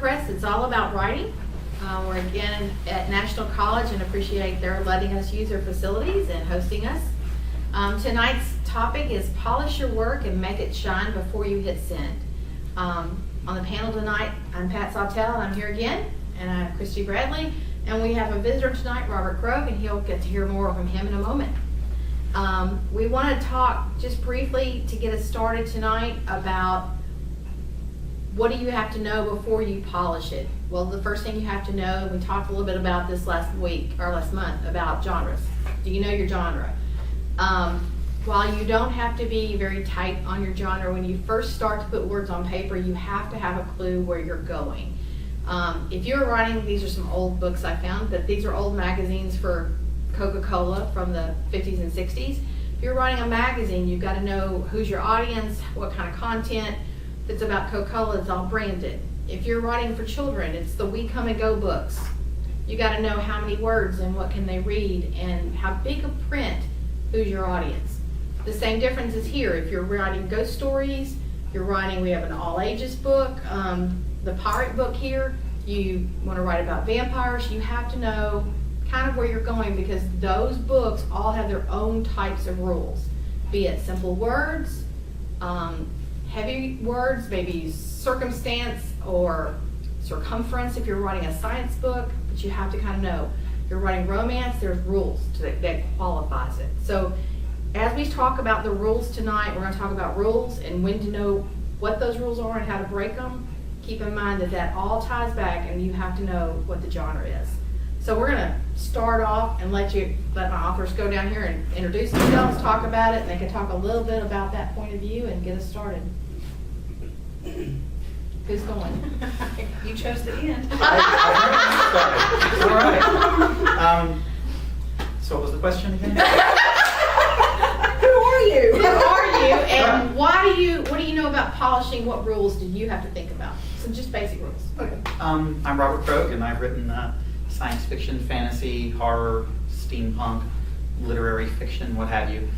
Press. It's all about writing. We're again at National College and appreciate their letting us use their facilities and hosting us. Tonight's topic is polish your work and make it shine before you hit send. On the panel tonight, I'm Pat Sawtell, and I'm here again, and I have Christy Bradley, and we have a visitor tonight, Robert Krogh, and he'll get to hear more from him in a moment. We want to talk just briefly to get us started tonight about what do you have to know before you polish it. Well, the first thing you have to know, we talked a little bit about this last month, about genres. Do you know your genre? While you don't have to be very tight on your genre, when you first start to put words on paper, you have to have a clue where you're going. If you're writing, these are some old books I found, but these are old magazines for Coca-Cola from the 50s and 60s. If you're writing a magazine, you've got to know who's your audience, what kind of content. If it's about Coca-Cola, it's all branded. If you're writing for children, it's the We Come and Go books. You got to know how many words and what can they read and how big a print, who's your audience. The same difference is here. If you're writing ghost stories, we have an all ages book, the pirate book here, you want to write about vampires, you have to know kind of where you're going because those books all have their own types of rules, be it simple words, heavy words, maybe circumstance or circumference if you're writing a science book, but you have to kind of know. If you're writing romance, there's rules that qualifies it. So as we talk about the rules tonight, we're going to talk about rules and when to know what those rules are and how to break them. Keep in mind that all ties back and you have to know what the genre is. So we're going to start off and let my authors go down here and introduce themselves, talk about it, and they can talk a little bit about that point of view and get us started. Who's going? You chose the end. All right. So what was the question again? Who are you? Who are you? And what do you know about polishing? What rules do you have to think about? So just basic rules. Okay. I'm Robert Krogh, and I've written science fiction, fantasy, horror, steampunk, literary fiction, what have you.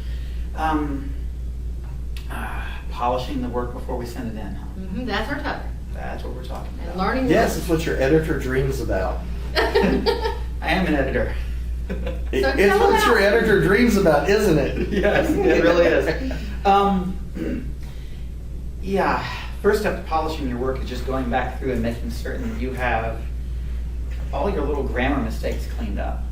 Polishing the work before we send it in. Huh? Mm-hmm, that's our topic. That's what we're talking about. And learning. Yes, it's what your editor dreams about. I am an editor. It's what your editor dreams about, isn't it? Yes, it really is. Yeah, first step to polishing your work is just going back through and making certain that you have all your little grammar mistakes cleaned up.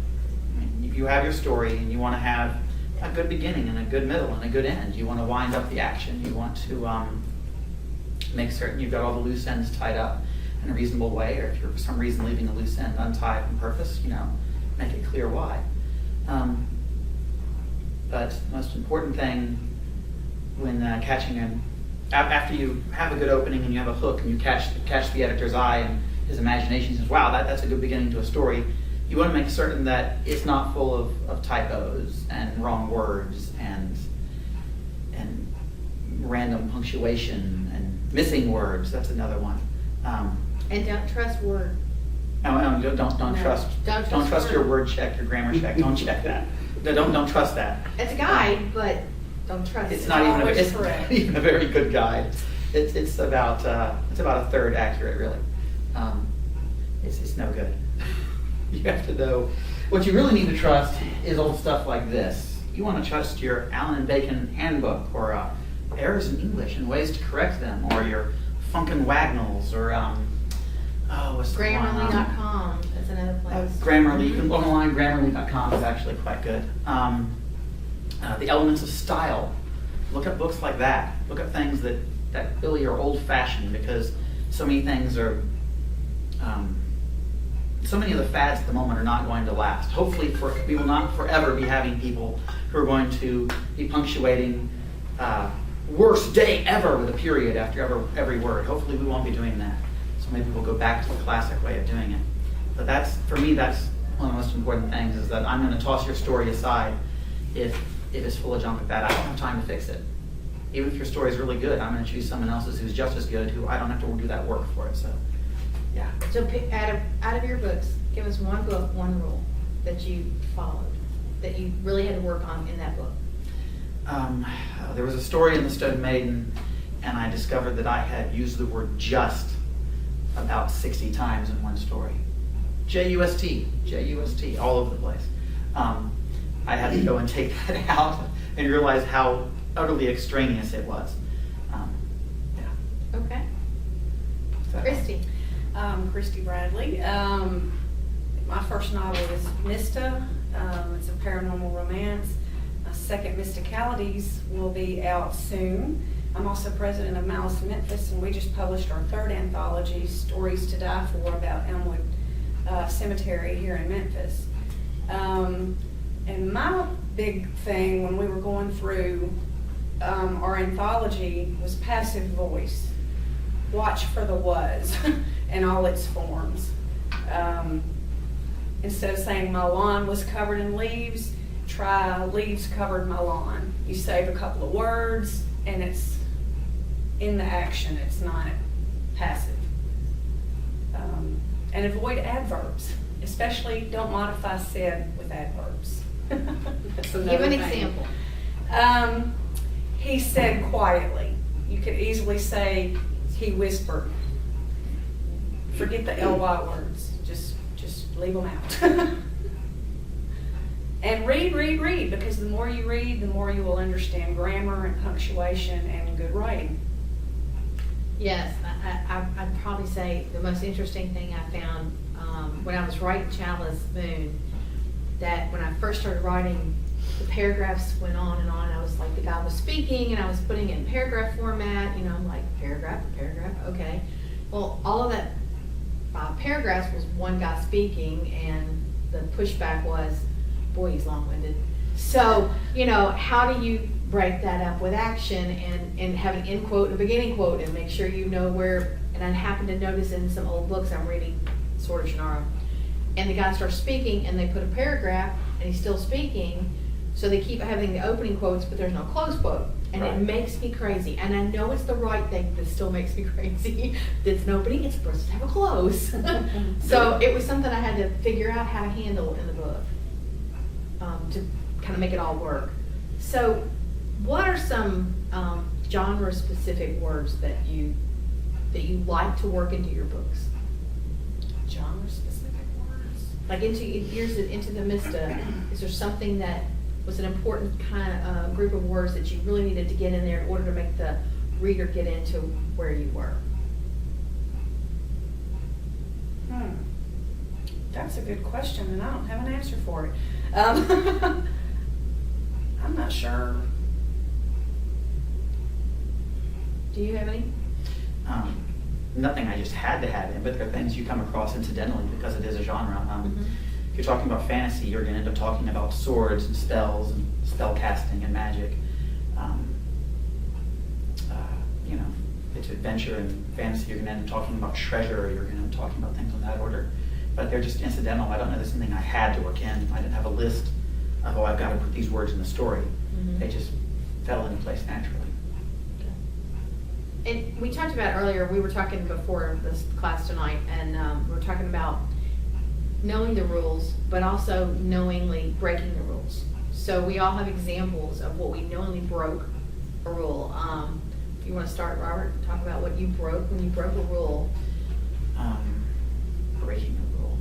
I mean, if you have your story and you want to have a good beginning and a good middle and a good end, you want to wind up the action, you want to make certain you've got all the loose ends tied up in a reasonable way, or if you're for some reason leaving a loose end untied on purpose, make it clear why. But the most important thing when catching after you have a good opening and you have a hook and you catch the editor's eye and his imagination says, wow, that's a good beginning to a story, you want to make certain that it's not full of typos and wrong words and random punctuation and missing words. That's another one. And don't trust word. Don't trust your word check, your grammar check. Don't check that. Don't trust that. It's a guide, but don't trust it. It's not even a very good guide. It's about a third accurate, really. It's no good. You have to know what you really need to trust is old stuff like this. You want to trust your Allen and Bacon handbook, or errors in English and ways to correct them, or your Funkin' Wagnalls, or what's the Grammarly.com. That's another place. Grammarly. You can go online. Grammarly.com is actually quite good. The elements of style. Look at books like that. Look at things that really are old-fashioned, because so many things are. So many of the fads at the moment are not going to last. Hopefully, we will not forever be having people who are going to be punctuating worst day ever with a period after every word. Hopefully, we won't be doing that. So maybe we'll go back to the classic way of doing it. But for me, that's one of the most important things, is that I'm going to toss your story aside if it's full of junk like that. I don't have time to fix it. Even if your story is really good, I'm going to choose someone else's who's just as good, who I don't have to do that work for it. So. Yeah. So pick out of your books, give us one book, one rule that you followed, that you really had to work on in that book. There was a story in The Stone Maiden, and I discovered that I had used the word just about 60 times in one story. J-U-S-T, J-U-S-T, all over the place. I had to go and take that out and realize how utterly extraneous it was. Yeah. Okay. So- Christy. Christy Bradley. My first novel is Mista. It's a paranormal romance. My second, Mysticalities, will be out soon. I'm also president of Malice in Memphis, and we just published our third anthology, Stories to Die For, about Elmwood Cemetery here in Memphis. And my big thing when we were going through our anthology was passive voice. Watch for the was in all its forms. Instead of saying my lawn was covered in leaves, try leaves covered my lawn. You save a couple of words and it's in the action, it's not passive. And avoid adverbs, especially don't modify said with adverbs. That's Give another an thing. example. He said quietly. You could easily say he whispered. Forget the ly words. Just leave them out. And read, because the more you read, the more you will understand grammar and punctuation and good writing. Yes, I'd probably say the most interesting thing I found when I was writing Childless Moon, that when I first started writing, the paragraphs went on and on. I was like, the guy was speaking and I was putting it in paragraph format, I'm like, paragraph, okay. Well, all of that 5 paragraphs was one guy speaking, and the pushback was, boy, he's long-winded. So, how do you break that up with action and have an end quote and a beginning quote and make sure you know where, and I happened to notice in some old books I'm reading, Sword of Shannara, and the guy starts speaking and they put a paragraph and he's still speaking, so they keep having the opening quotes but there's no close quote, and Right. it makes me crazy, and I know it's the right thing, but it still makes me crazy. It's an opening, it's supposed to have a close. So it was something I had to figure out how to handle in the book, to kind of make it all work. So what are some genre-specific words that you like to work into your books? Genre-specific words. Like into the Mista, is there something that was an important kind of group of words that you really needed to get in there in order to make the reader get into where you were? That's a good question, and I don't have an answer for it. I'm not sure. Do you have any? Nothing I just had to have in, but there are things you come across incidentally because it is a genre. If you're talking about fantasy, you're going to end up talking about swords and spells and spell casting and magic. If it's adventure and fantasy, you're going to end up talking about treasure, you're going to end up talking about things in that order. But they're just incidental. I don't know there's something I had to work in. I didn't have a list of, I've got to put these words in the story. They just fell into place naturally. And we talked about earlier, we were talking before this class tonight, and we were talking about knowing the rules, but also knowingly breaking the rules. So we all have examples of what we knowingly broke a rule. If you want to start, Robert, talk about what you broke when you broke a rule. Breaking a rule.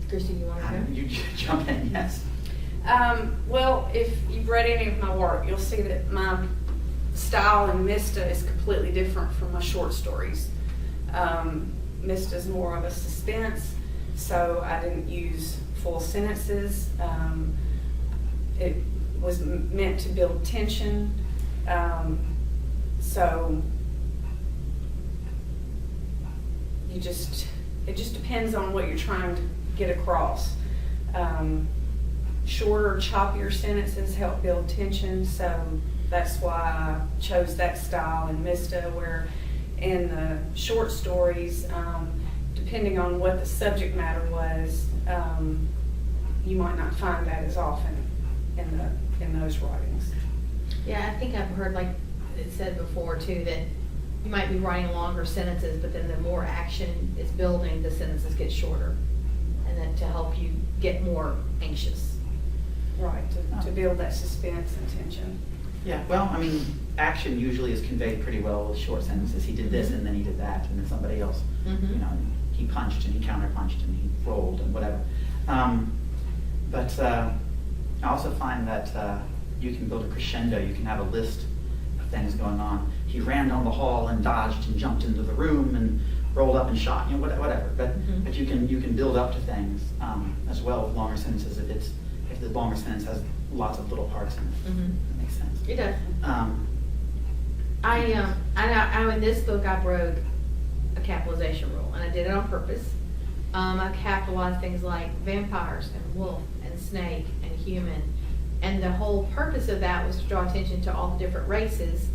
Christy, you want to go? You jump in, yes. Well, if you've read any of my work, you'll see that my style in Mista is completely different from my short stories. Mista is more of a suspense, so I didn't use full sentences. It was meant to build tension, so it just depends on what you're trying to get across. Shorter, choppier sentences help build tension, so that's why I chose that style in Mista, where in the short stories, depending on what the subject matter was, you might not find that as often in those writings. Yeah, I think I've heard, like it said before too, that you might be writing longer sentences, but then the more action is building, the sentences get shorter, and then to help you get more anxious. Right, to build that suspense and tension. Yeah, well, I mean, action usually is conveyed pretty well with short sentences. He did this and then he did that, and then somebody else, Mhm. you know, he punched and he counterpunched and he rolled and whatever. But I also find that you can build a crescendo. You can have a list of things going on. He ran down the hall and dodged and jumped into the room and rolled up and shot, you know, whatever. Mhm. But you can build up to things as well with longer sentences if the longer sentence has lots of little parts in it. Mhm. That makes sense. It does. Um, I in this book, I wrote a capitalization rule, and I did it on purpose. I capitalized things like vampires and wolf and snake and human, and the whole purpose of that was to draw attention to all the different races,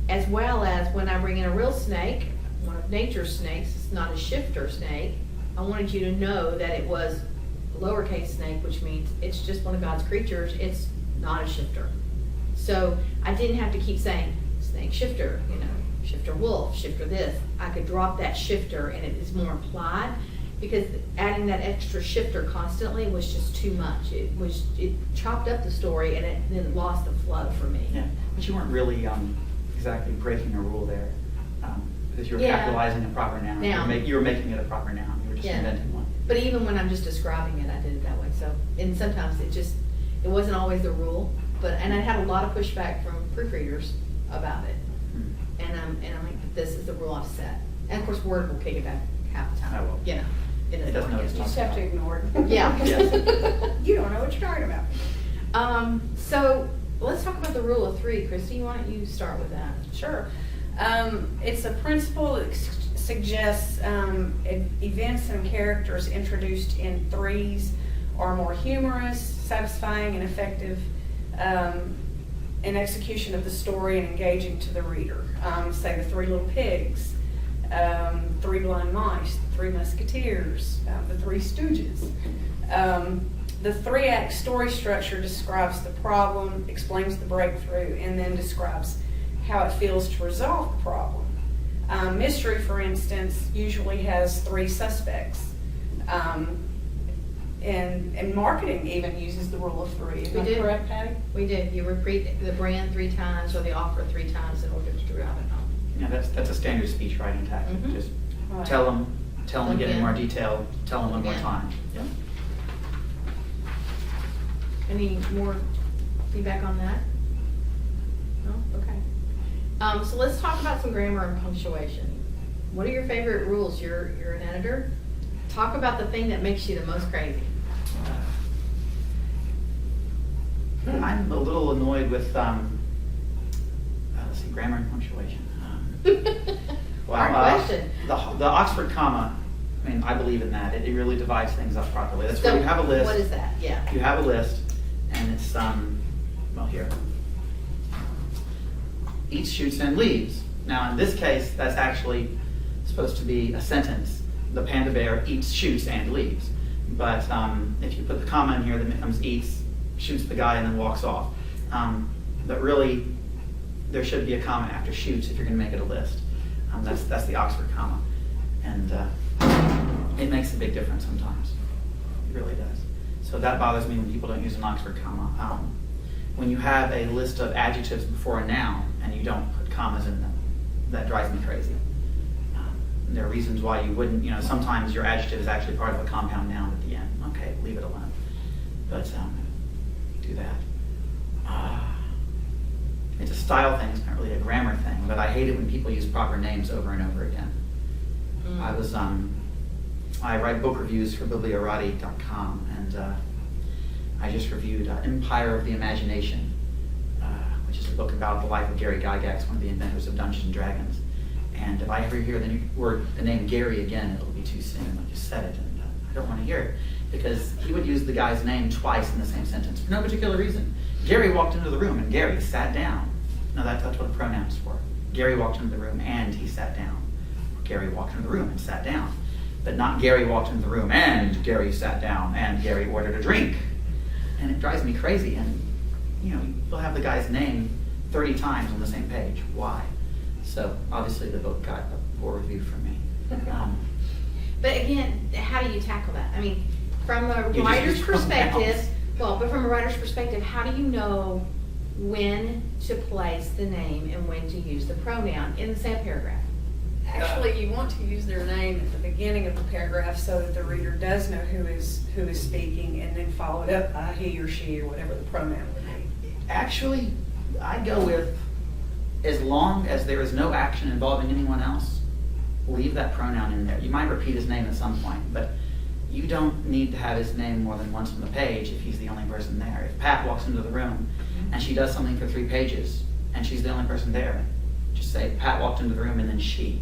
as well as when I bring in a real snake, one of nature's snakes, it's not a shifter snake, I wanted you to know that it was a lowercase snake, which means it's just one of God's creatures, it's not a shifter. So I didn't have to keep saying snake shifter, you know, shifter wolf, shifter this. I could drop that shifter and it is more implied, because adding that extra shifter constantly was just too much. It chopped up the story and then it lost the flow for me. yeah, but you weren't really exactly breaking a rule there, because you were Yeah. capitalizing a proper noun. Noun. You were making it a proper noun. You were just Yeah. inventing one. But even when I'm just describing it, I did it that way. So, and sometimes it wasn't always the rule, and I had a lot of pushback from proofreaders about it. Hmm. And I'm like, this is the rule I've set. And of course, Word will kick it back half the time. I will. You know, It doesn't know like it's it. You just have to ignore it. Yeah. Yes. You don't know what you're talking about. So let's talk about the rule of three. Christy, why don't you start with that? Sure. It's a principle that suggests events and characters introduced in threes are more humorous, satisfying, and effective in execution of the story and engaging to the reader. Say the Three Little Pigs, Three Blind Mice, Three Musketeers, the Three Stooges. The three-act story structure describes the problem, explains the breakthrough, and then describes how it feels to resolve the problem. Mystery, for instance, usually has three suspects. And marketing even uses the rule of three. Is We that do. correct, Patty? We did. You repeat the brand 3 times or the offer 3 times in order to drive it home. Yeah, that's a standard speech writing tactic. Mhm. Just Right. tell them again in Again. more detail, tell them one more Again. time. Yep. Any more feedback on that? No? Okay. So let's talk about some grammar and punctuation. What are your favorite rules? You're an editor. Talk about the thing that makes you the most crazy. I'm a little annoyed with, let's see, grammar and punctuation. Hard question. The Oxford comma, I mean, I believe in that. It really divides things up properly. That's where So you have a list. What is that? Yeah. You have a list, and it's, well, here. Eats, shoots, and leaves. Now, in this case, that's actually supposed to be a sentence. The panda bear eats, shoots, and leaves. But if you put the comma in here, then it becomes eats, shoots the guy, and then walks off. But really, there should be a comma after shoots if you're going to make it a list. That's the Oxford comma. And it makes a big difference sometimes. It really does. So that bothers me when people don't use an Oxford comma. When you have a list of adjectives before a noun and you don't put commas in them, that drives me crazy. There are reasons why you wouldn't, sometimes your adjective is actually part of a compound noun at the end. Okay, leave it alone. But do that. It's a style thing, it's not really a grammar thing, but I hate it when people use proper names over and over again. I write book reviews for bibliorati.com, and I just reviewed Empire of the Imagination, which is a book about the life of Gary Gygax, one of the inventors of Dungeons and Dragons. And if I ever hear the name Gary again, it'll be too soon. I just said it, and I don't want to hear it, because he would use the guy's name twice in the same sentence for no particular reason. Gary walked into the room, and Gary sat down. No, that's what a pronoun is for. Gary walked into the room, and he sat down. Gary walked into the room and sat down. But not Gary walked into the room, and Gary sat down, and Gary ordered a drink. And it drives me crazy. And, you'll have the guy's name 30 times on the same page. Why? So, obviously, the book got a poor review from me. But again, how do you tackle that? I mean, from a You just writer's use perspective, pronouns. but from a writer's perspective, how do you know when to place the name and when to use the pronoun in the same paragraph. Actually, you want to use their name at the beginning of the paragraph so that the reader does know who is speaking, and then follow it up by he or she or whatever the pronoun would be. Actually, I go with, as long as there is no action involving anyone else, leave that pronoun in there. You might repeat his name at some point, but you don't need to have his name more than once on the page if he's the only person there. If Pat walks into the room and she does something for 3 pages and she's the only person there, just say Pat walked into the room and then she,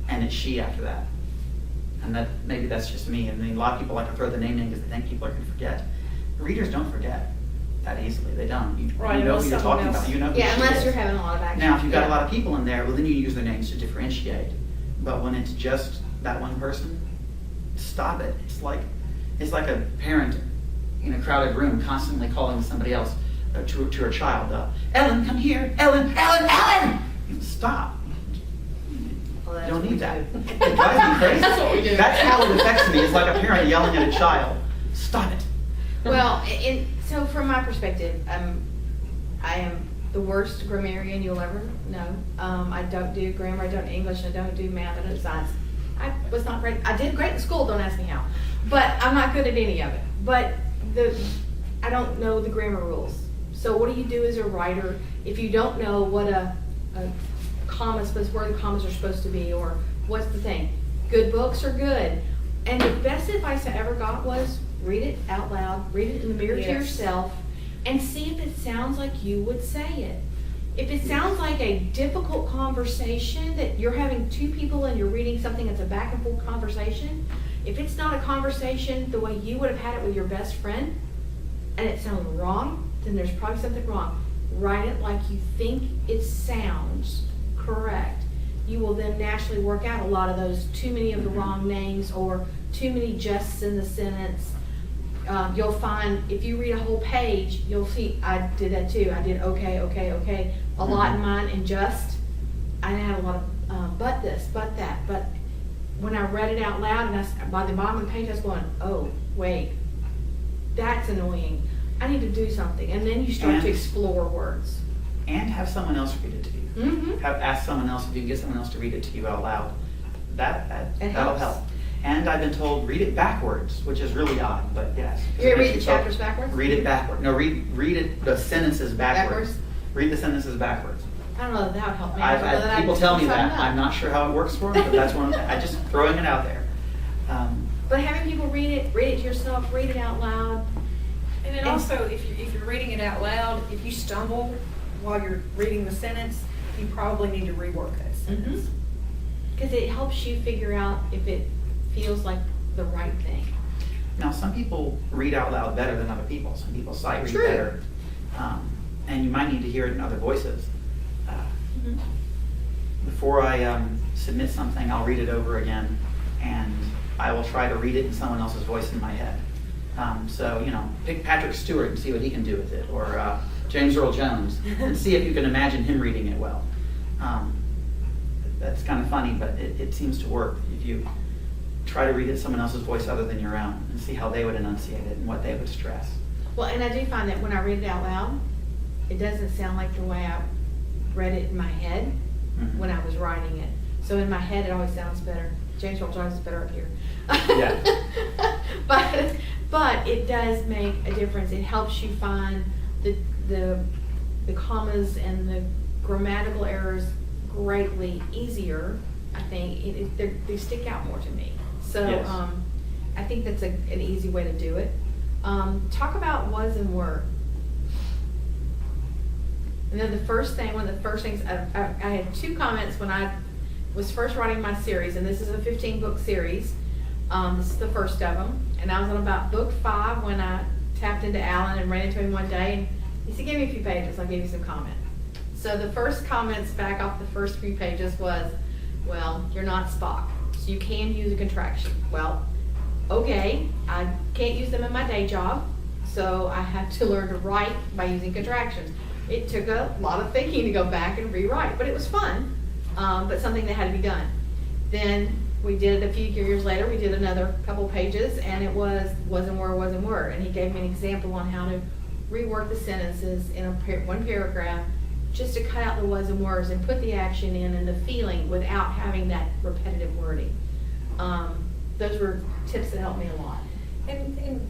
and it's she after that. And that maybe that's just me. I mean, a lot of people like to throw the name in because they think people are going to forget. Readers don't forget that easily. They don't. You Right, know who you're unless talking someone about. else- You know who Yeah, she unless is. you're having a lot of action. Now, if you've got Yeah. a lot of people in there, well, then you use their names to differentiate. But when it's just that one person, stop it. It's like a parent in a crowded room constantly calling somebody else to her child. Ellen, come here. Ellen, Ellen, Ellen! Stop. Well, You that's don't what need we that. do. It drives me crazy. That's what we do. That's how it affects me. It's like a parent yelling at a child. Stop it. Well, so from my perspective, I am the worst grammarian you'll ever know. I don't do grammar, I don't do English, I don't do math, I don't do science. I was not great. I did great in school, don't ask me how. But I'm not good at any of it. But I don't know the grammar rules. So what do you do as a writer if you don't know what a comma is supposed, where the commas are supposed to be, or what's the thing? Good books are good. And the best advice I ever got was read it out loud, read it in the mirror to Yes. yourself, and see if it sounds like you would say it. If it sounds like a difficult conversation that you're having 2 people and you're reading something that's a back and forth conversation, if it's not a conversation the way you would have had it with your best friend, and it sounds wrong, then there's probably something wrong. Write it like you think it sounds correct. You will then naturally work out a lot of those too many of the wrong names or too many justs in the sentence. You'll find if you read a whole page, you'll see I did that too. I did okay, okay, okay a lot in mine, and just I had a lot of but this, but that. But when I read it out loud, and by the bottom of the page, I was going, oh wait, that's annoying. I need to do something, and then you start to And- explore words. And have someone else read it to you. Mm-hmm. Ask someone else if you can get someone else to read it to you out loud. That'll helps. help. And I've been told read it backwards, which is really odd, but yes. You ever read the Makes you chapters backwards? Read it backward. No, read it the sentences backwards. Backwards? Read the sentences backwards. I don't know if that would help me. I've I don't know had people I'd tell me sign that. up. I'm not sure how it works for them, but that's one. I just throwing it out there. But having people read it to yourself, read it out loud. And then also, if you're reading it out loud, if you stumble while you're reading the sentence, you probably need to rework that sentence. Because it helps you figure out if it feels like the right thing. Now, some people read out loud better than other people. Some people sight read True. better, and you might need to hear it in other voices. Before I submit something, I'll read it over again, and I will try to read it in someone else's voice in my head. So, pick Patrick Stewart and see what he can do with it, or James Earl Jones, and see if you can imagine him reading it well. That's kind of funny, but it seems to work if you try to read it in someone else's voice other than your own, and see how they would enunciate it and what they would stress. Well, and I do find that when I read it out loud, it doesn't sound like the way I read it in my head when I was writing it. So in my head, it always sounds better. James Earl Jones is better up here. Yeah. But it does make a difference. It helps you find the commas and the grammatical errors greatly easier. I think they stick out more to me. So Yes. I think that's an easy way to do it. Talk about was and were. And then one of the first things, I had 2 comments when I was first writing my series, and this is a 15-book series. This is the first of them. And I was on about book 5 when I tapped into Alan and ran into him one day, and he said, give me a few pages, I'll give you some comment. So the first comments back off the first few pages was, well, you're not Spock, so you can use a contraction. Well, okay, I can't use them in my day job, so I have to learn to write by using contractions. It took a lot of thinking to go back and rewrite, but it was fun, but something that had to be done. Then we did it a few years later, we did another couple pages, and it was and were, and he gave me an example on how to rework the sentences in one paragraph, just to cut out the was and wers and put the action in and the feeling without having that repetitive wording. Those were tips that helped me a lot. And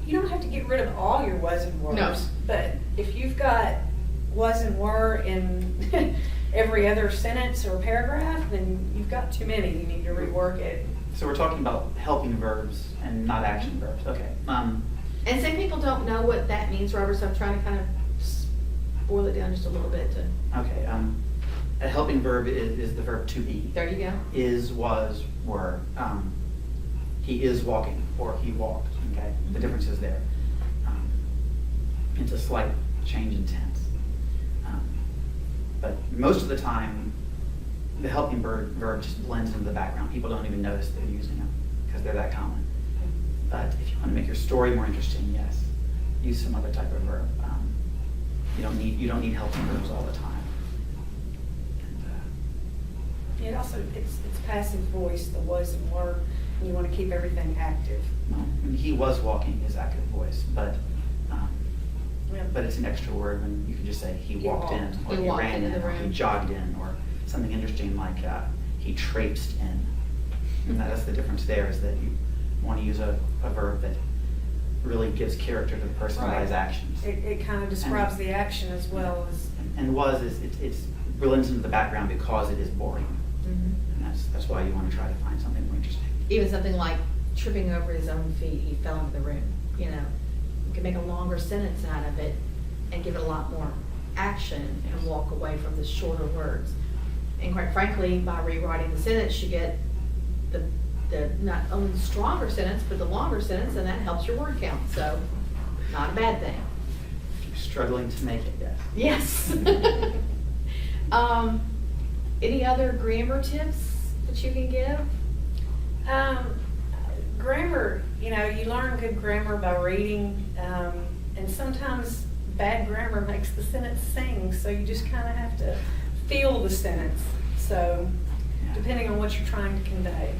you don't have to get rid of all your was and were. No. But if you've got was and were in every other sentence or paragraph, then you've got too many. You need to rework it. So we're talking about helping verbs and not action verbs. Okay. And some people don't know what that means, Robert, so I'm trying to kind of boil it down just a little bit to, Okay. A helping verb is the verb to be. there you go. Is, was, were. He is walking, or he walked. Okay. The difference is there. It's a slight change in tense. But most of the time, the helping verb just blends into the background. People don't even notice they're using them because they're that common. But if you want to make your story more interesting, yes, use some other type of verb. You don't need helping verbs all the time. And, It also, it's passive voice, the was and were, and you want to keep everything active. well, when he was walking is active voice, but it's an extra word when you can just say he walked in, or He he walked ran into in, the or he room. jogged in, or something interesting like he traipsed in. And that's the difference there, is that you want to use a verb that really gives character to the person by his Right. actions. It kind of describes the action as well as. And was is it's blends into the background because it is boring, Mhm. and that's why you want to try to find something more interesting. Even something like tripping over his own feet, he fell into the room, you know. You can make a longer sentence out of it and give it a lot more action and walk away from the shorter words. And quite frankly, by rewriting the sentence, you get the not only the stronger sentence, but the longer sentence, and that helps your word count, so not a bad thing. If you're struggling to make it, yes. Yes. Any other grammar tips that you can give? Grammar, you learn good grammar by reading, and sometimes bad grammar makes the sentence sing, so you just kind of have to feel the sentence. So, depending on what you're trying to convey.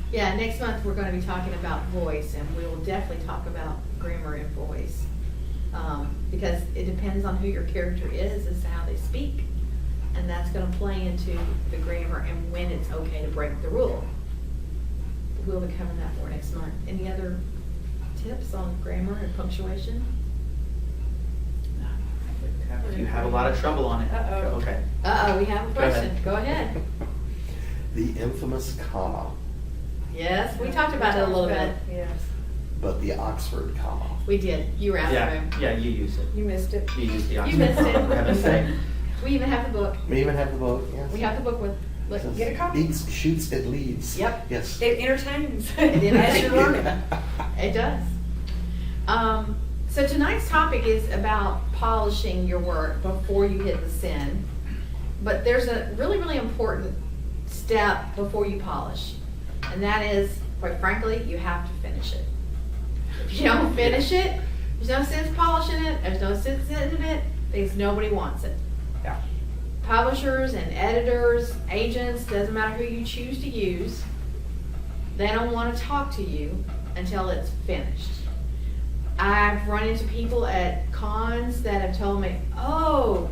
Yeah, next month we're going to be talking about voice, and we will definitely talk about grammar and voice. Because it depends on who your character is as to how they speak. And that's going to play into the grammar and when it's okay to break the rule. We'll be covering that more next month. Any other tips on grammar and punctuation? If you have a lot of trouble on it, Uh-oh. okay. We have a Go ahead. question. Go ahead. The infamous comma, Yes, we talked about it a little bit. Yes. but the Oxford comma. We did. You were out of the room. Yeah, you use it. You missed it. You use the You Oxford. missed it. For heaven's sake. We even have the book. We even have the book, yes. We have the book with, look, Says, get a copy. Eats, shoots, it leads. Yep. Yes. It entertains. It As you're learning. It does. So tonight's topic is about polishing your work before you hit the send. But there's a really, really important step before you polish. And that is, quite frankly, you have to finish it. If you don't finish it, there's no sense polishing it, there's no sense in it, because nobody wants it. Yeah. Publishers and editors, agents, doesn't matter who you choose to use, they don't want to talk to you until it's finished. I've run into people at cons that have told me, oh,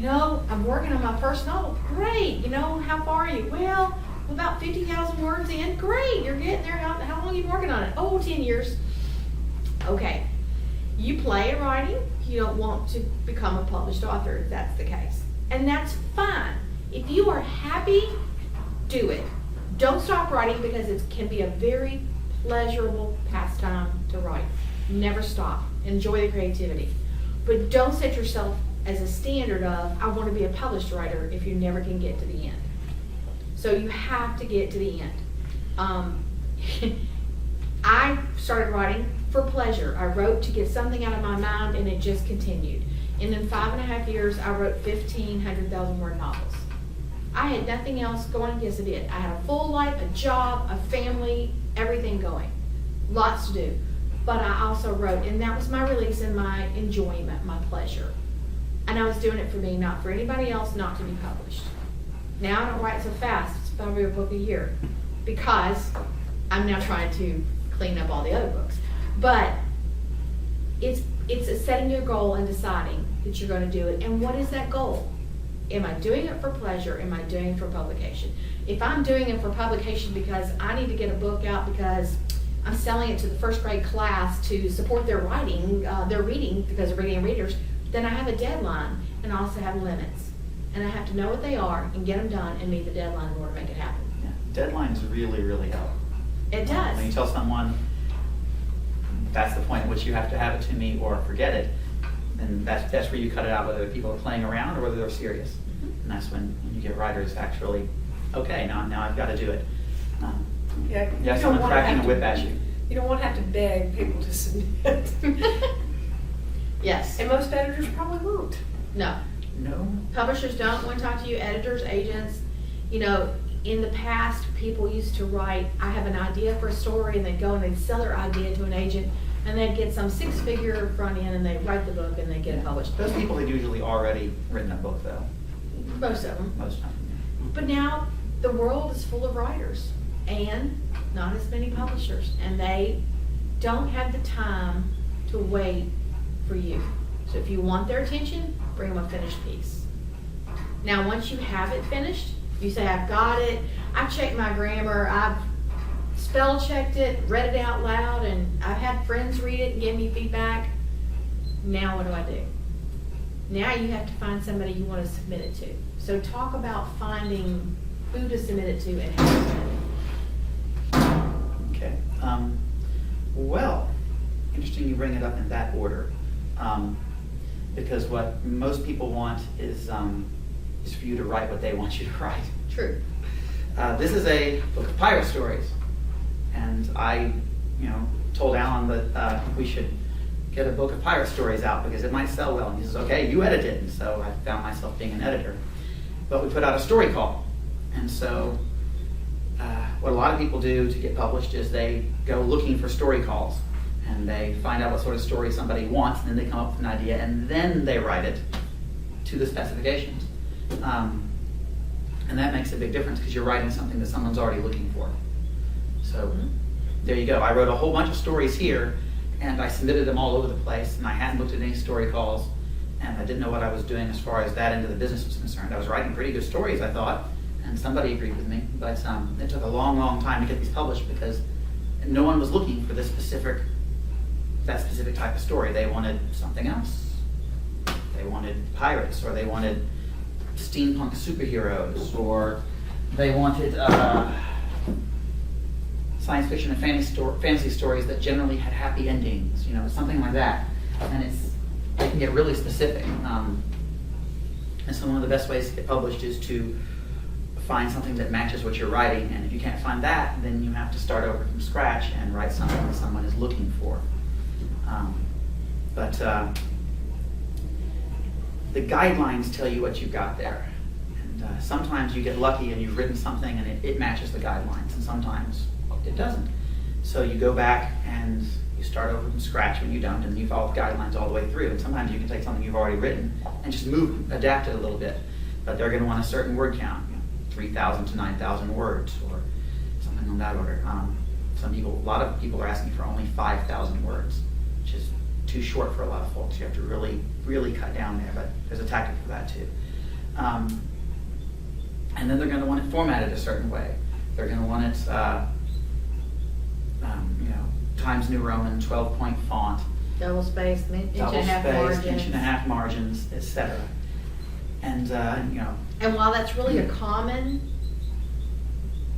I'm working on my first novel. Great. How far are you? Well, about 50,000 words in. Great. You're getting there. How long have you been working on it? Oh, 10 years. Okay. You play at writing. You don't want to become a published author if that's the case. And that's fine. If you are happy, do it. Don't stop writing because it can be a very pleasurable pastime to write. Never stop. Enjoy the creativity. But don't set yourself as a standard of, I want to be a published writer if you never can get to the end. So you have to get to the end. I started writing for pleasure. I wrote to get something out of my mind, and it just continued. And in 5.5 years, I wrote 1,500,000 word novels. I had nothing else going. Yes, I did. I had a full life, a job, a family, everything going. Lots to do. But I also wrote, and that was my release and my enjoyment, my pleasure. And I was doing it for me, not for anybody else, not to be published. Now I don't write so fast. It's probably a book a year because I'm now trying to clean up all the other books. But it's setting your goal and deciding that you're going to do it. And what is that goal? Am I doing it for pleasure? Am I doing it for publication? If I'm doing it for publication because I need to get a book out because I'm selling it to the first grade class to support their writing, their reading, because they're reading readers, then I have a deadline and I also have limits. And I have to know what they are and get them done and meet the deadline in order to make it happen. Yeah. Deadlines really, really help. It does. When you tell someone that's the point at which you have to have it to me or forget it, then that's where you cut it out, whether people are playing around or whether they're serious. Mhm. And that's when you get writers actually, okay, now I've got to do it. Yeah, You have someone cracking a whip at you. You don't want to have to beg people to submit. Yes. And most editors probably won't. No. No. Publishers don't want to talk to you, editors, agents. You know, in the past, people used to write, I have an idea for a story, and they'd go and they'd sell their idea to an agent, and they'd get some six-figure front end, and they'd write the book, and they'd get it published. Those people had usually already written a book, though. Most of them. Most of them. But now, the world is full of writers, and not as many publishers, and they don't have the time to wait for you. So if you want their attention, bring them a finished piece. Now, once you have it finished, you say, I've got it, I've checked my grammar, I've spell checked it, read it out loud, and I've had friends read it and give me feedback. Now what do? Now you have to find somebody you want to submit it to. So talk about finding who to submit it to and how to submit it. Okay. Well, interesting you bring it up in that order. Because what most people want is for you to write what they want you to write. True. This is a book of pirate stories. And I, told Alan that we should get a book of pirate stories out because it might sell well. And he says, okay, you edit it. And so I found myself being an editor. But we put out a story call. And so what a lot of people do to get published is they go looking for story calls. And they find out what sort of story somebody wants, and then they come up with an idea, and then they write it to the specifications. And that makes a big difference because you're writing something that someone's already looking for. So there you go. I wrote a whole bunch of stories here, and I submitted them all over the place, and I hadn't looked at any story calls, and I didn't know what I was doing as far as that end of the business was concerned. I was writing pretty good stories, I thought, and somebody agreed with me, but it took a long, long time to get these published because no one was looking for that specific type of story. They wanted something else. They wanted pirates, or they wanted steampunk superheroes, or they wanted science fiction and fantasy stories that generally had happy endings, something like that. And they can get really specific. And so one of the best ways to get published is to find something that matches what you're writing, and if you can't find that, then you have to start over from scratch and write something that someone is looking for. But the guidelines tell you what you've got there. And sometimes you get lucky and you've written something and it matches the guidelines, and sometimes it doesn't. So you go back and you start over from scratch when you don't, and you follow the guidelines all the way through. And sometimes you can take something you've already written and just adapt it a little bit. But they're going to want a certain word count, 3,000 to 9,000 words, or something on that order. A lot of people are asking for only 5,000 words, which is too short for a lot of folks. You have to really, really cut down there, but there's a tactic for that too. And then they're going to want it formatted a certain way. They're going to want it, Times New Roman, 12-point font, Double spaced, inch and a half margins. inch and a half margins, etc. And And while that's really a common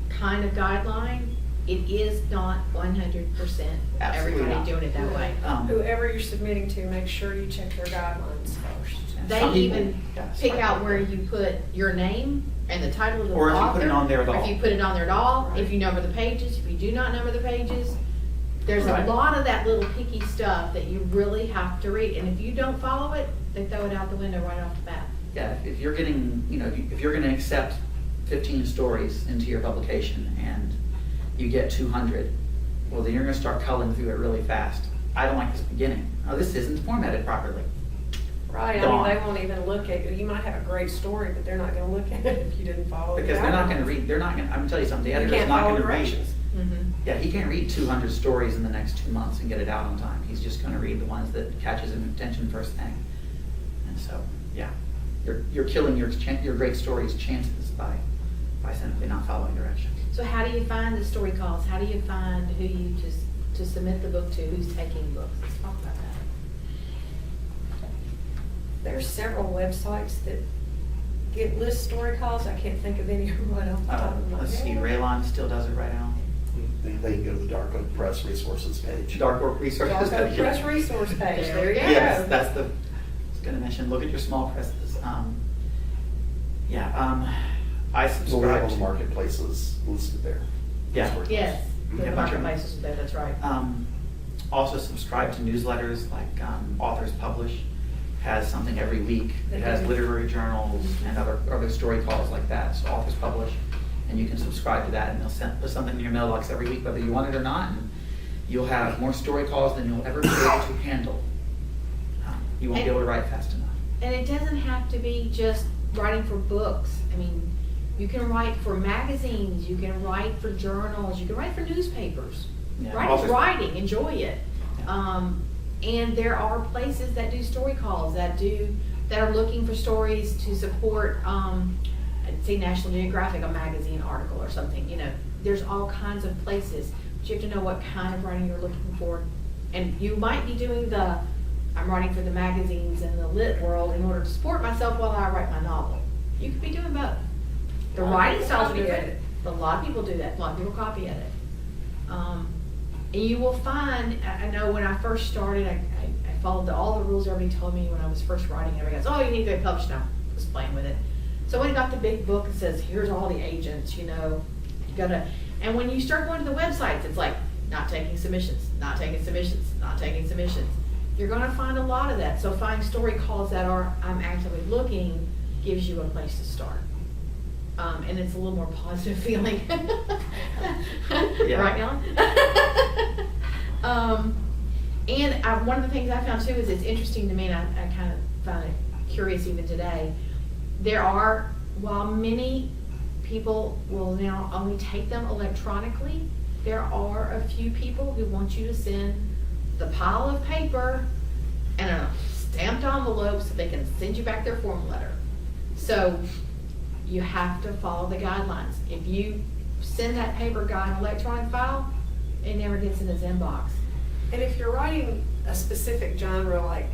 kind of guideline, it is not 100% Absolutely everybody not. doing it that way. Whoever you're submitting to, make sure you check their guidelines first. They some people- even yeah, pick sorry. out where you put your name and the title of the Or if you author. put it on there at Or all. if you put it on there at all, Right. if you number the pages, if you do not number the pages. There's Right. a lot of that little picky stuff that you really have to read. And if you don't follow it, they throw it out the window right off the bat. Yeah, if you're getting, if you're going to accept 15 stories into your publication and you get 200, well, then you're going to start culling through it really fast. I don't like this beginning. Oh, this isn't formatted properly. Right, Gone. they won't even look at you. You might have a great story, but they're not gonna look at it if you didn't follow the Because they're not going to guidelines. read, I'm going to tell you something, the You editor's can't not follow going to read. directions. Mm-hmm. Yeah, he can't read 200 stories in the next 2 months and get it out on time. He's just going to read the ones that catches his attention first thing. And so, yeah, you're killing your great stories' chances by simply not following directions. So how do you find the story calls? How do you find who you to submit the book to? Who's taking books? Let's talk about that. There's several websites that list story calls. I can't think of any right off the top of my head. Let's see, Raylon still does it right now. They can go to the Dark Oak Press Resources page. Dark Oak Resources. Dark Oak Press resource page. There you go. Yes, that's the, I was going to mention, look at your small presses. I Well, we have subscribe all the to. marketplaces listed there. Yeah. Yes, Yeah, the bunch of- marketplaces are there, that's right. Also subscribe to newsletters like Authors Publish has something every week. It has literary journals and other story calls like that. So Authors Publish, and you can subscribe to that, and they'll put something in your mailbox every week, whether you want it or not. And you'll have more story calls than you'll ever be able to handle. You won't be able to write fast enough. And it doesn't have to be just writing for books. I mean, you can write for magazines, you can write for journals, you can write for newspapers. Yeah, Writing's authors- writing, enjoy it. And there are places that do story calls, that are looking for stories to support, say National Geographic, a magazine article or something, you know. There's all kinds of places, but you have to know what kind of writing you're looking for. And you might be doing I'm writing for the magazines and the lit world in order to support myself while I write my novel. You could be doing both. The A lot of writing people styles are copy different, edit. but a lot of people do that, a lot of people copy edit. And you will find, I know when I first started, I followed all the rules everybody told me when I was first writing. Everybody goes, oh, you need to go publish now. I was playing with it. So when I got the big book that says, here's all the agents, you know, you gotta, and when you start going to the websites, it's like, not taking submissions, not taking submissions, not taking submissions. You're gonna find a lot of that. So finding story calls that are, I'm actively looking, gives you a place to start. And it's a little more positive feeling. Yeah. Right, Ellen? And one of the things I found too is it's interesting to me, and I kind of found it curious even today. While many people will now only take them electronically, there are a few people who want you to send the pile of paper and a stamped envelope so they can send you back their form letter. So you have to follow the guidelines. If you send that paper guy an electronic file, it never gets in his inbox. And if you're writing a specific genre, like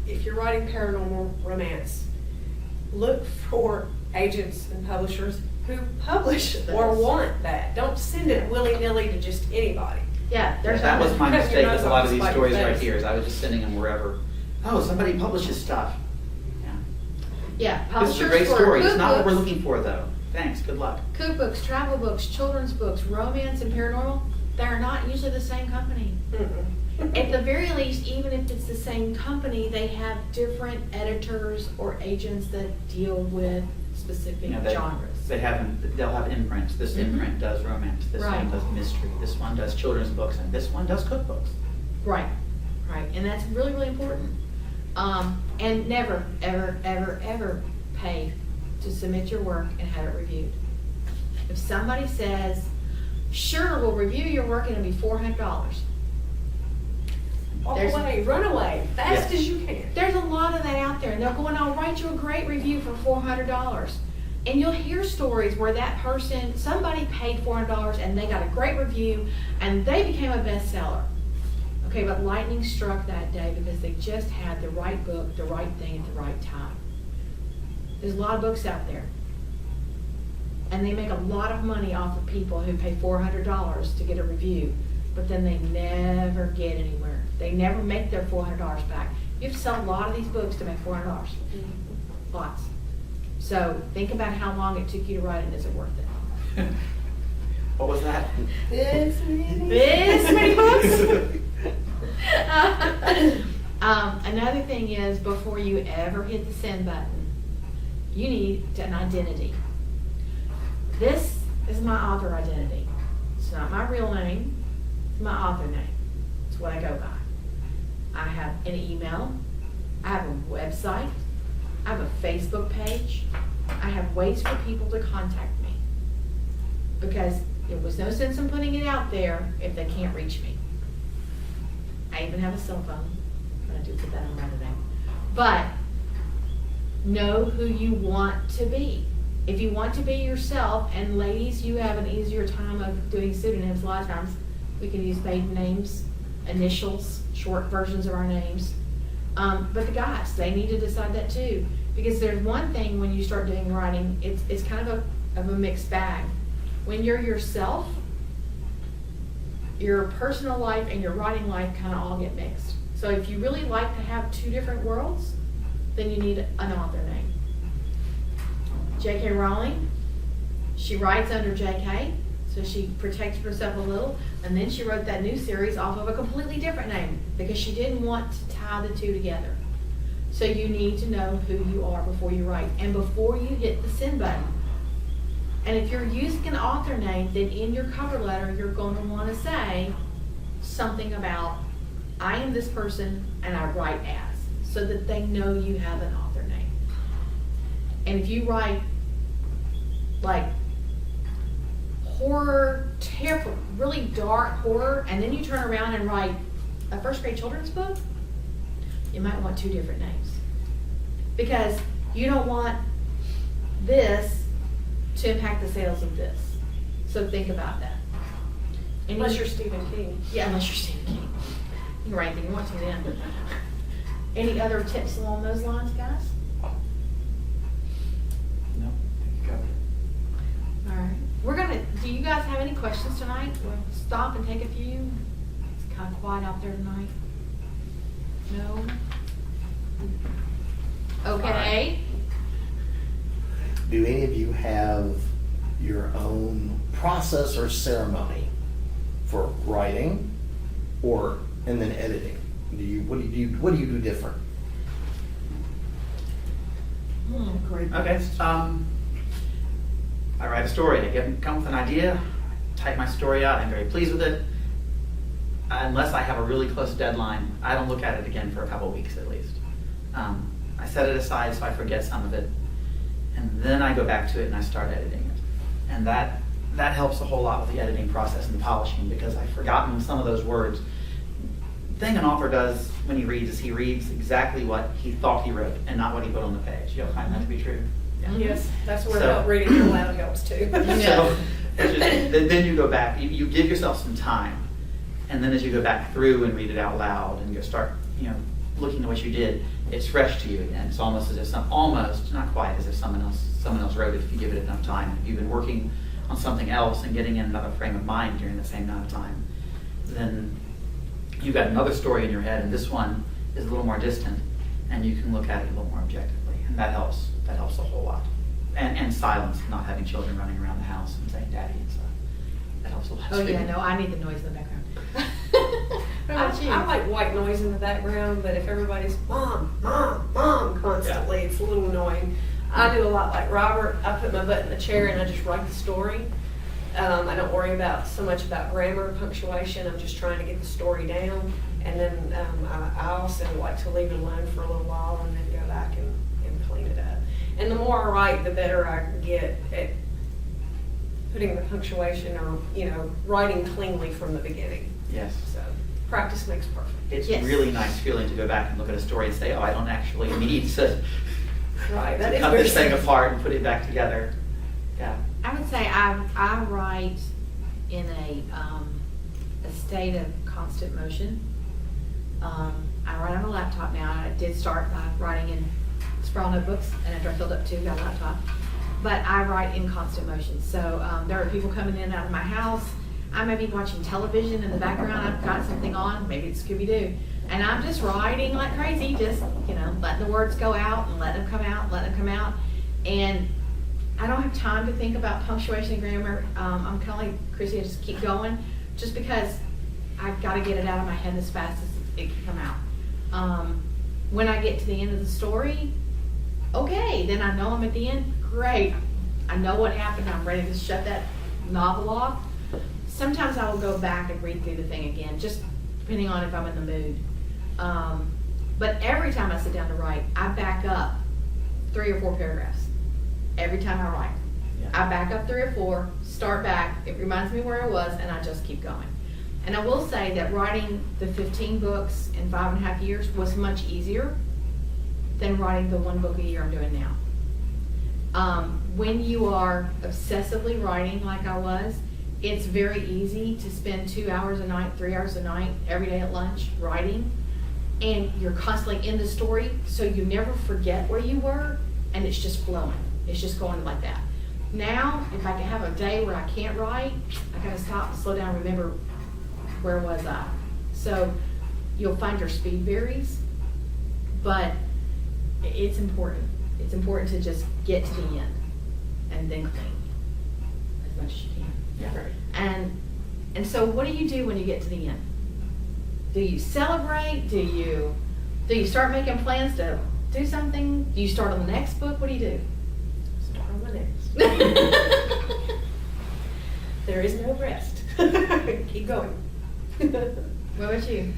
if you're writing paranormal romance, look for agents and publishers who publish or want that. Don't send it willy-nilly to just anybody. Yeah, there's That was my Your mistake nose with a lot of off these the stories spike right face. here, is I was just sending them wherever. Oh, somebody publishes stuff. Yeah, This is a publishers great for story. It's not what we're cookbooks, looking for, though. Thanks, good luck. cookbooks, travel books, children's books, romance and paranormal, they're not usually the same company. At the very least, even if it's the same company, they have different editors or agents that deal with specific You know, genres. They'll have imprints. This Mhm. imprint does romance, this Right. one does mystery, this one does children's books, and this one does cookbooks. Right, right, and that's really, really important. And never, ever, ever, ever pay to submit your work and have it reviewed. If somebody says, sure, we'll review your work and it'll be $400. Walk There's- away, run away, fast Yes. as you can. There's a lot of that out there, and they're going, I'll write you a great review for $400. And you'll hear stories where somebody paid $400 and they got a great review and they became a bestseller. Okay, but lightning struck that day because they just had the right book, the right thing at the right time. There's a lot of books out there. And they make a lot of money off of people who pay $400 to get a review, but then they never get anywhere. They never make their $400 back. You have to sell a lot of these books to make $400. Lots. So think about how long it took you to write it, and is it worth it? What was that? This many books? Another thing is, before you ever hit the send button, you need an identity. This is my author identity. It's not my real name, it's my author name. It's what I go by. I have an email, I have a website, I have a Facebook page, I have ways for people to contact me. Because There was no sense in putting it out there if they can't reach me. I even have a cell phone, but I do put that on my name. But know who you want to be. If you want to be yourself, and ladies, you have an easier time of doing pseudonyms. A lot of times we can use maiden names, initials, short versions of our names. But the guys, they need to decide that too. Because there's one thing when you start doing writing, it's kind of a mixed bag. When you're yourself, your personal life and your writing life kind of all get mixed. So if you really like to have two different worlds, then you need an author name. J.K. Rowling, she writes under J.K., so she protected herself a little, and then she wrote that new series off of a completely different name because she didn't want to tie the two together. So you need to know who you are before you write and before you hit the send button. And if you're using an author name, then in your cover letter, you're going to want to say something about, I am this person and I write as, so that they know you have an author name. And if you write like horror, really dark horror, and then you turn around and write a first grade children's book, you might want two different names. Because you don't want this to impact the sales of this. So think about that. Unless you're Stephen King. Yeah, unless you're Stephen King. You can write anything you want to then. Any other tips along those lines, guys? No, I think you covered it. All right. Do you guys have any questions tonight? We'll stop and take a few. It's kind of quiet out there tonight. No? Okay. Do any of you have your own process or ceremony for writing and then editing? What do you do different? Okay, I write a story. I come with an idea, type my story out. I'm very pleased with it. Unless I have a really close deadline, I don't look at it again for a couple of weeks at least. I set it aside so I forget some of it, and then I go back to it and I start editing it. And that helps a whole lot with the editing process and the polishing, because I've forgotten some of those words. The thing an author does when he reads is he reads exactly what he thought he wrote and not what he put on the page. You'll find that to be true. Yeah. Yes, that's where So- reading it aloud helps too. So then you go back, you give yourself some time, and then as you go back through and read it out loud and go start, looking at what you did, it's fresh to you again. It's almost as if not quite as if someone else wrote it if you give it enough time. If you've been working on something else and getting in another frame of mind during the same amount of time, then you've got another story in your head, and this one is a little more distant, and you can look at it a little more objectively, and that helps a whole lot. And silence, not having children running around the house and saying daddy and stuff. That helps a lot Oh too. yeah, no, I need the noise in the background. What about you? I like white noise in the background, but if everybody's mom constantly, it's a little annoying. I do a lot like Robert. I put my butt in the chair and I just write the story. I don't worry so much about grammar, punctuation. I'm just trying to get the story down. And then I also like to leave it alone for a little while and then go back and clean it up. And the more I write, the better I get at putting the punctuation or, writing cleanly from the beginning. Yes. So practice makes perfect. It's Yes. really nice feeling to go back and look at a story and say, oh, I don't actually need to Right. That is cut very this thing apart and put it back together. Yeah. I would say I write in a state of constant motion. I write on a laptop now. I did start by writing in Sprawl notebooks, and after I filled up two, got a laptop. But I write in constant motion. So there are people coming in and out of my house. I may be watching television in the background. I've got something on, maybe it's Scooby-Doo. And I'm just writing like crazy, just, letting the words go out and letting them come out, And I don't have time to think about punctuation and grammar. I'm kind of like Chrissy, I just keep going, just because I've got to get it out of my head as fast as it can come out. When I get to the end of the story, okay, then I know I'm at the end, great. I know what happened, I'm ready to shut that novel off. Sometimes I will go back and read through the thing again, just depending on if I'm in the mood. But every time I sit down to write, I back up 3 or 4 paragraphs. Every time I write. Yeah. I back up 3 or 4, start back, it reminds me where I was, and I just keep going. And I will say that writing the 15 books in 5.5 years was much easier than writing the 1 book a year I'm doing now. When you are obsessively writing like I was, it's very easy to spend 2 hours a night, 3 hours a night, every day at lunch writing, and you're constantly in the story, so you never forget where you were, and it's just flowing. It's just going like that. Now, if I can have a day where I can't write, I gotta stop and slow down and remember where was I. So you'll find your speed varies, but it's important. It's important to just get to the end and then clean as much as you can. Yeah. And so what do you do when you get to the end? Do you celebrate? Do you start making plans to do something? Do you start on the next book? What do you do? Start on the next. There is no rest. Keep going. What about you?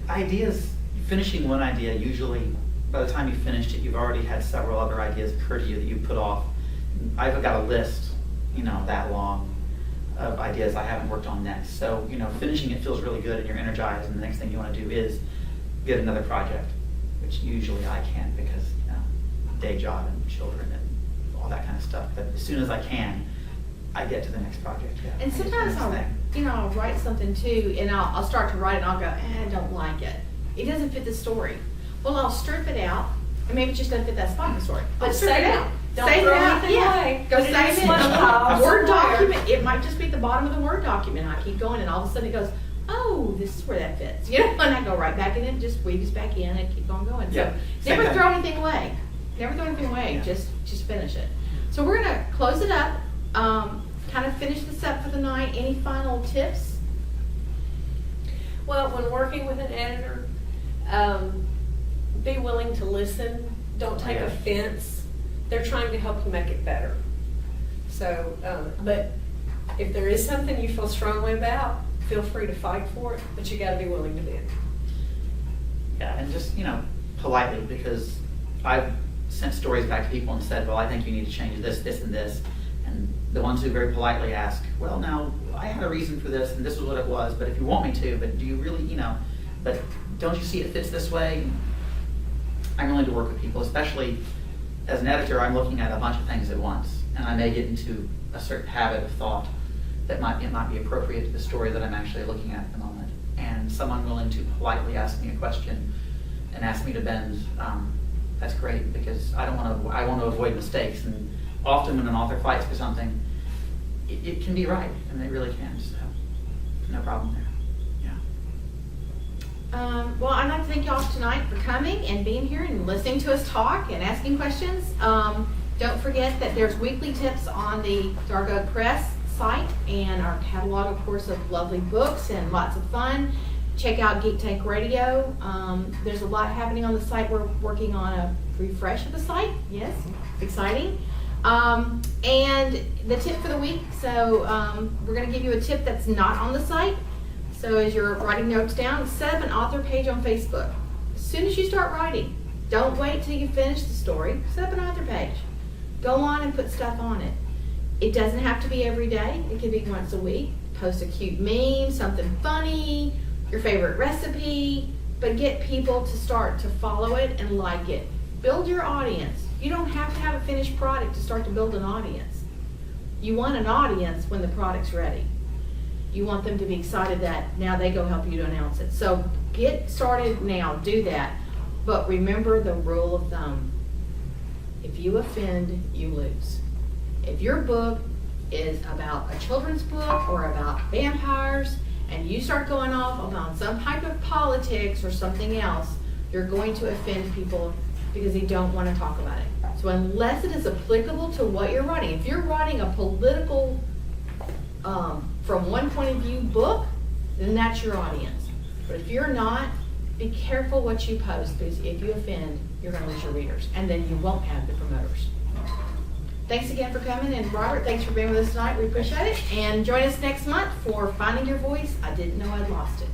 Ideas, finishing one idea, usually by the time you finished it, you've already had several other ideas occur to you that you put off. I've got a list, that long of ideas I haven't worked on next. So, finishing it feels really good and you're energized, and the next thing you want to do is get another project, which usually I can't because, day job and children and all that kind of stuff. But as soon as I can, I get to the next project. Yeah. And sometimes I'll write something too, and I'll start to write it and I'll go, I don't like it. It doesn't fit the story. Well, I'll strip it out, and maybe it just doesn't fit that spot in the story. But strip it out. Don't Save throw it out. anything Yeah. away. Go Put it in save a it in slush pile a Word somewhere. document. It might just be at the bottom of the Word document. I keep going, and all of a sudden it goes, oh, this is where that fits. And I go right back in and just weaves back in and keep on going. Yeah. So Same never thing. throw anything away. Never throw anything away. Yeah. Just finish it. So we're gonna close it up. Kind of finish this up for the night. Any final tips? Well, when working with an editor, be willing to listen. Don't take Yeah. offense. They're trying to help you make it better. So, but if there is something you feel strongly about, feel free to fight for it, but you gotta be willing to bend. Yeah, and just, politely, because I've sent stories back to people and said, well, I think you need to change this, this, and this. And the ones who very politely ask, well, now, I had a reason for this, and this is what it was, but if you want me to, but do you really, but don't you see it fits this way? I'm willing to work with people, especially as an editor, I'm looking at a bunch of things at once, and I may get into a certain habit of thought that might be appropriate to the story that I'm actually looking at the moment. And someone willing to politely ask me a question and ask me to bend, that's great, because I want to avoid mistakes. And often when an author fights for something, it can be right, and it really can. So no problem there. Yeah. Well, I'd like to thank y'all tonight for coming and being here and listening to us talk and asking questions. Don't forget that there's weekly tips on the Dark Oak Press site and our catalog, of course, of lovely books and lots of fun. Check out Geek Tank Radio. There's a lot happening on the site. We're working on a refresh of the site. Yes, exciting. And the tip for the week. So we're going to give you a tip that's not on the site. So as you're writing notes down, set up an author page on Facebook. As soon as you start writing, don't wait till you finish the story. Set up an author page. Go on and put stuff on it. It doesn't have to be every day. It could be once a week. Post a cute meme, something funny, your favorite recipe, but get people to start to follow it and like it. Build your audience. You don't have to have a finished product to start to build an audience. You want an audience when the product's ready. You want them to be excited that now they go help you to announce it. So get started now, do that. But remember the rule of thumb. If you offend, you lose. If your book is about a children's book or about vampires, and you start going off about some type of politics or something else, you're going to offend people because they don't want to talk about it. So unless it is applicable to what you're writing, if you're writing a political, from one point of view book, then that's your audience. But if you're not, be careful what you post, because if you offend, you're going to lose your readers, and then you won't have the promoters. Thanks again for coming, and Robert, thanks for being with us tonight. We appreciate it. And join us next month for Finding Your Voice. I didn't know I'd lost it.